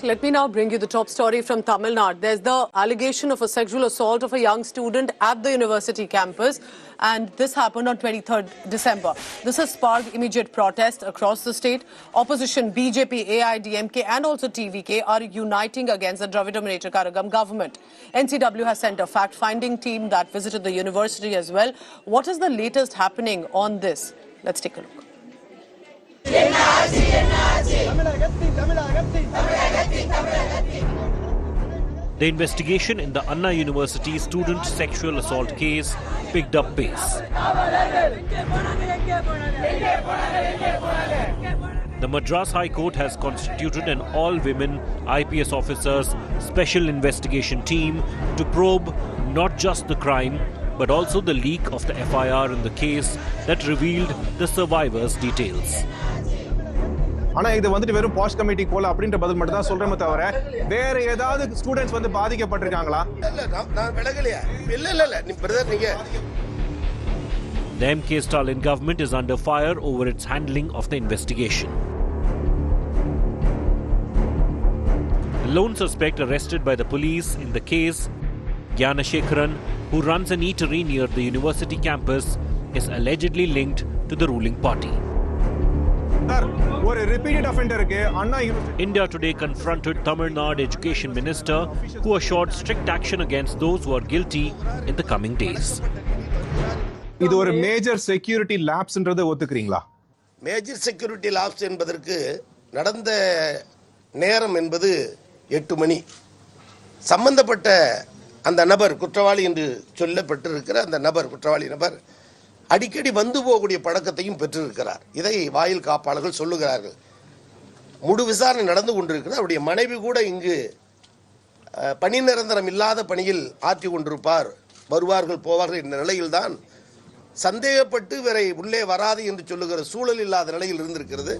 Let me now bring you the top story from Tamil Nadu. There's the allegation of a sexual assault of a young student at the university campus, and this happened on 23rd December. This has sparked immediate protest across the state. Opposition BJP, AIDMK and also TVK are uniting against the Dravidam Munnetra Kazhagam government. NCW has sent a fact-finding team that visited the university as well. What is the latest happening on this? Let's take a look. The investigation in the Anna University student sexual assault case picked up pace. The Madras High Court has constituted an all-women IPS officers special investigation team to probe not just the crime but also the leak of the FIR in the case that revealed the survivors' details. ஆனா இது வந்துட்டு வெறும் past committee போல அப்படின்ற பதில் மட்டும் தான் சொல்றேமே தவிர வேற ஏதாவது ஸ்டூடண்ட்ஸ் வந்து பாதிக்கப்பட்டிருக்காங்களா? நான் விலகலையா? இல்ல நீ பிரதர் நீங்க The MK Stalin government is under fire over its handling of the investigation. The lone suspect arrested by the police in the case, Gyanashekaran, who runs an eatery near the university campus, is allegedly linked to the ruling party. India Today confronted Tamil Nadu Education Minister, who assured strict action against those who are guilty in the coming days. இது ஒரு major security லாப்ஸ்ன்றதை ஒத்துக்கிறீங்களா? Major security lapse என்பதற்கு நடந்த நேரம் என்பது 8 மணி. சம்பந்தப்பட்ட அந்த நபர் குற்றவாளி என்று சொல்லப்பட்டிருக்கிற அந்த நபர் குற்றவாளி நபர் அடிக்கடி வந்து போகக்கூடிய பழக்கத்தையும் பெற்றிருக்கிறார். இதை வாயில் காப்பாளர்கள் சொல்லுகிறார்கள். முழு விசாரணை நடந்து கொண்டிருக்கிறது. அவருடைய மனைவி கூட இங்கு பணி நிரந்தரம் இல்லாத பணியில் ஆற்றி கொண்டிருப்பார், வருவார்கள் போவார்கள் என்ற நிலையில்தான் சந்தேகப்பட்டு வேற உள்ளே வராது என்று சொல்லுகிற சூழல் இல்லாத நிலையில் இருந்திருக்கிறது.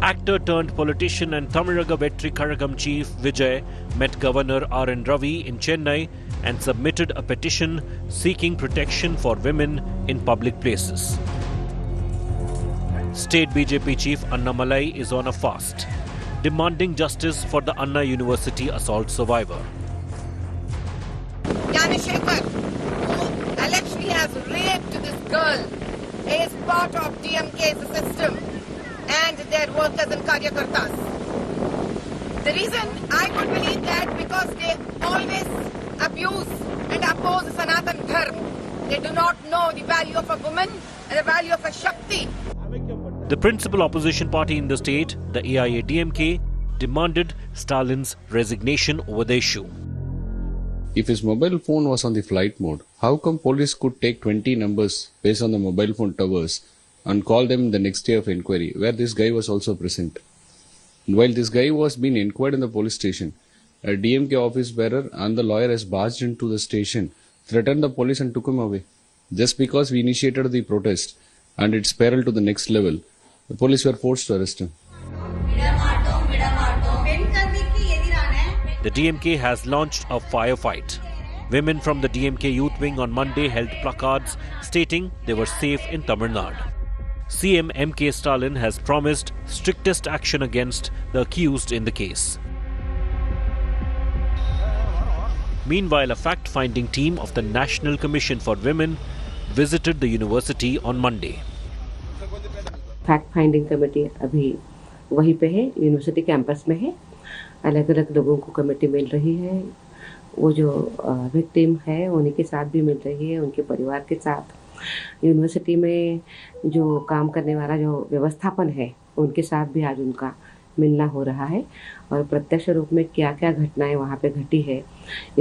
Actor turned politician and Tamizhaga Vetri Kazhagam chief Vijay met Governor R.N. Ravi in Chennai and submitted a petition seeking protection for women in public places. State BJP chief Annamalai is on a fast, demanding justice for the Anna University assault survivor. Gyanashekaran, who allegedly has raped this girl, is part of DMK's system and their workers and karyakartas. The reason I could believe that because they always abuse and oppose Sanatan Dharma. They do not know the value of a woman and the value of a Shakti. The principal opposition party in the state, the AIADMK, demanded Stalin's resignation over the issue. If his mobile phone was on the flight mode, how come police could take 20 numbers based on the mobile phone towers and call them the next day of inquiry, where this guy was also present? While this guy was being inquired in the police station, a DMK office bearer and the lawyer has barged into the station, threatened the police and took him away. Just because we initiated the protest and it spiraled to the next level, the police were forced to arrest him. The DMK has launched a firefight. Women from the DMK youth wing on Monday held placards stating they were safe in Tamil Nadu. CM MK Stalin has promised strictest action against the accused in the case. Meanwhile, a fact-finding team of the National Commission for Women visited the university on Monday. Fact-finding committee अभी वहीं पे है, university campus में है. अलग-अलग लोगों को committee मिल रही है. वो जो विक्टिम है उन्हीं के साथ भी मिल रही है, उनके परिवार के साथ. यूनिवर्सिटी में जो काम करने वाला जो व्यवस्थापन है उनके साथ भी आज उनका मिलना हो रहा है और प्रत्यक्ष रूप में क्या क्या घटनाएं वहाँ पे घटी है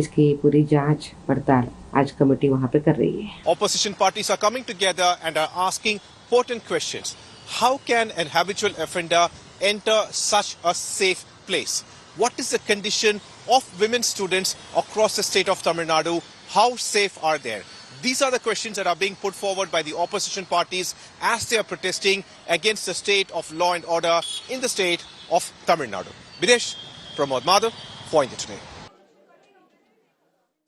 इसकी पूरी जांच पड़ताल आज कमेटी वहाँ पे कर रही है. Opposition parties are coming together and are asking pertinent questions. How can an habitual offender enter such a safe place? What is the condition of women students across the state of Tamil Nadu? How safe are they? These are the questions that are being put forward by the opposition parties as they are protesting against the state of law and order in the state of Tamil Nadu. Videsh, Pramod Madhav, for India Today.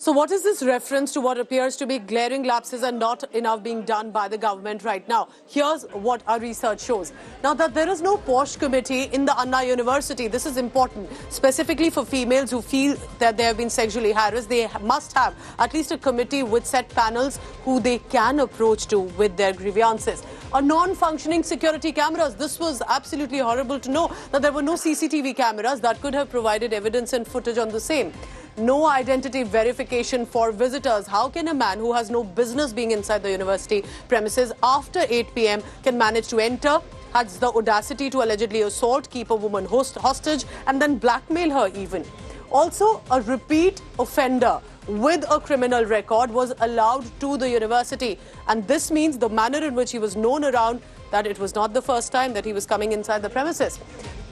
So what is this reference to what appears to be glaring lapses and not enough being done by the government right now? Here's what our research shows. Now that there is no POSH committee in the Anna University, this is important, specifically for females who feel that they have been sexually harassed. They must have at least a committee with set panels who they can approach to with their grievances. A non-functioning security cameras. This was absolutely horrible to know that there were no CCTV cameras that could have provided evidence and footage on the same. No identity verification for visitors. How can a man who has no business being inside the university premises after 8 p.m. can manage to enter, has the audacity to allegedly assault, keep a woman hostage and then blackmail her even? Also, a repeat offender with a criminal record was allowed to the university. And this means the manner in which he was known around, that it was not the first time that he was coming inside the premises.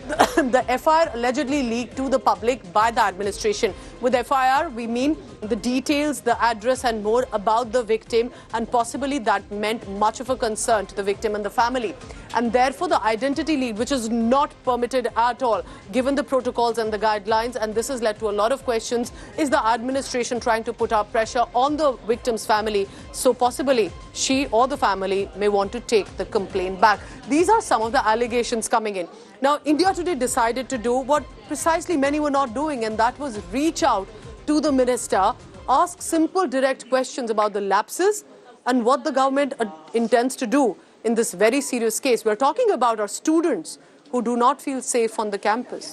The FIR allegedly leaked to the public by the administration. With FIR, we mean the details, the address and more about the victim, and possibly that meant much of a concern to the victim and the family. And therefore, the identity leak, which is not permitted at all, given the protocols and the guidelines, and this has led to a lot of questions, is the administration trying to put up pressure on the victim's family, so possibly she or the family may want to take the complaint back. These are some of the allegations coming in. Now, India Today decided to do what precisely many were not doing, and that was reach out to the minister, ask simple, direct questions about the lapses and what the government intends to do in this very serious case. We're talking about our students who do not feel safe on the campus.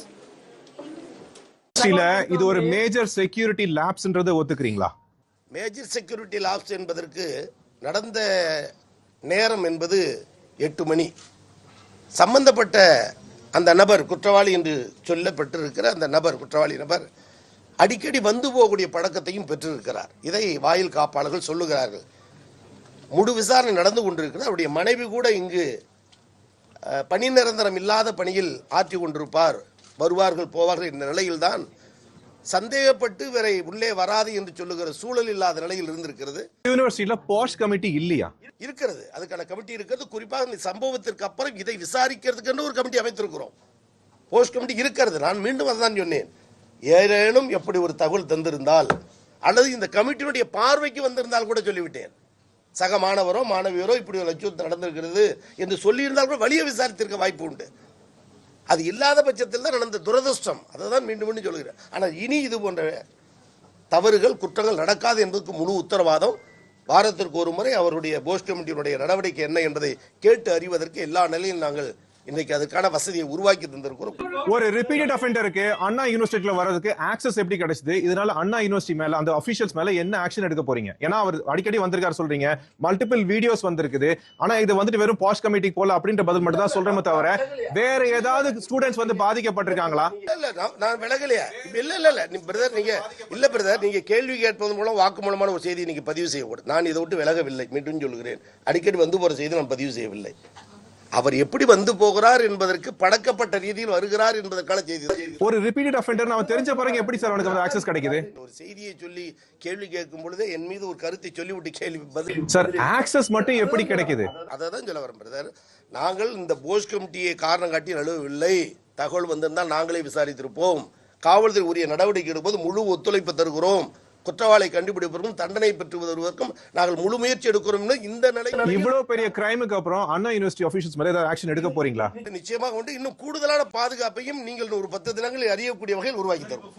இது ஒரு major security லாப்ஸ்ன்றதை ஒத்துக்கிறீங்களா? Major security lapse என்பதற்கு நடந்த நேரம் என்பது 8 மணி. சம்பந்தப்பட்ட அந்த நபர், குற்றவாளி என்று சொல்லப்பட்டிருக்கிற அந்த நபர், குற்றவாளி நபர் அடிக்கடி வந்து போகக்கூடிய பழக்கத்தையும் பெற்றிருக்கிறார். இதை வாயில் காப்பாளர்கள் சொல்லுகிறார்கள். முழு விசாரணை நடந்து கொண்டிருக்கிறது. அவருடைய மனைவி கூட இங்கு பணி நிரந்தரம் இல்லாத பணியில் ஆற்றி கொண்டிருப்பார், வருவார்கள் போவார்கள் என்ற நிலையில்தான் சந்தேகப்பட்டு வேற உள்ளே வராது என்று சொல்லுகிற சூழல் இல்லாத நிலையில் இருந்திருக்கிறது. யூனிவர்சிட்டியில போஸ்ட் கமிட்டி இல்லையா? இருக்கிறது, அதுக்கான கமிட்டி இருக்கிறது. குறிப்பாக இந்த சம்பவத்திற்கு அப்புறம் இதை விசாரிக்கிறதுக்கு ஒரு கமிட்டி அமைத்திருக்கிறோம். போஸ்ட் கமிட்டி இருக்கிறது. நான் மீண்டும் அதான் சொன்னேன், ஏதேனும் எப்படி ஒரு தகவல் தந்திருந்தால் அல்லது இந்த கமிட்டியினுடைய பார்வைக்கு வந்திருந்தால் கூட சொல்லிவிட்டேன், சக மாணவரோ மாணவியரோ இப்படி ஒரு அச்சுறுத்தல் நடந்திருக்கிறது என்று சொல்லியிருந்தால் கூட வழியை விசாரித்திருக்க வாய்ப்பு உண்டு. அது இல்லாத பட்சத்தில் தான் நடந்த துரதிருஷ்டம். அதை தான் மீண்டும் மீண்டும் சொல்கிறேன். ஆனால் இனி இது போன்ற தவறுகள், குற்றங்கள் நடக்காது என்பதற்கு முழு உத்தரவாதம். வாரத்திற்கு ஒரு முறை அவருடைய போஸ்ட் கமிட்டியினுடைய நடவடிக்கை என்ன என்பதை கேட்டு அறிவதற்கு எல்லா நிலையிலும் நாங்கள் இன்றைக்கு அதுக்கான வசதியை உருவாக்கி தந்திருக்கிறோம். ஒரு ரிப்பீட்டட் அஃபெண்டருக்கு அண்ணா யூனிவர்சிட்டியில வரதுக்கு ஆக்சஸ் எப்படி கிடைச்சது? இதனால அண்ணா யூனிவர்சிட்டி மேல, அந்த அபிஷியல்ஸ் மேல என்ன ஆக்ஷன் எடுக்க போறீங்க? ஏன்னா அவர் அடிக்கடி வந்திருக்காரு சொல்றீங்க, மல்டிபிள் வீடியோஸ் வந்திருக்குது. ஆனா இது வந்துட்டு வெறும் பாஸ்ட் கமிட்டி போல அப்படின்ற பதில் மட்டும் தான் சொல்றேமே தவிர வேற ஏதாவது ஸ்டூடெண்ட்ஸ் வந்து பாதிக்கப்பட்டிருக்காங்களா? இல்ல, நான் விலகலையா? இல்ல நீ பிரதர், நீங்க இல்ல பிரதர், நீங்க கேள்வி கேட்பதன் மூலம் வாக்குமூலமான ஒரு செய்தி நீங்க பதிவு செய்யக்கூடாது. நான் இதை விட்டு விலகவில்லை, மீண்டும் சொல்கிறேன். அடிக்கடி வந்து போற செய்தி நான் பதிவு செய்யவில்லை. அவர் எப்படி வந்து போகிறார் என்பதற்கு பழக்கப்பட்ட ரீதியில் வருகிறார் என்பதற்கான செய்தி. ஒரு ரிப்பீட்டட் அஃபெண்டர் அவன் தெரிஞ்ச பிறகு எப்படி சார் அவனுக்கு ஆக்சஸ் கிடைக்குது? ஒரு செய்தியை சொல்லி கேள்வி கேட்கும் பொழுது என் மீது ஒரு கருத்தை சொல்லிவிட்டு கேள்வி பதில். சார், ஆக்சஸ் மட்டும் எப்படி கிடைக்குது? அதை தான் சொல்ல வரேன் பிரதர். நாங்கள் இந்த போஸ்ட் கமிட்டியை காரணம் காட்டி நழுவவில்லை. தகவல் வந்திருந்தால் நாங்களே விசாரித்திருப்போம். காவல்துறை உரிய நடவடிக்கை எடுப்பது முழு ஒத்துழைப்பு தருகிறோம். குற்றவாளி கண்டுபிடிப்பதற்கும் தண்டனை பெற்றுவதற்கும் நாங்கள் முழு முயற்சி எடுக்கிறோம். இந்த நிலையில் இவ்வளவு பெரிய கிரைமுக்கு அப்புறம் அண்ணா யூனிவர்சிட்டி ஆபீசர்ஸ் மேல ஏதாவது ஆக்ஷன் எடுக்க போறீங்களா? நிச்சயமாக இன்னும் கூடுதலான பாதுகாப்பையும் நீங்கள் ஒரு 10 தினங்களில் அறியக்கூடிய வகையில் உருவாக்கி தரும்.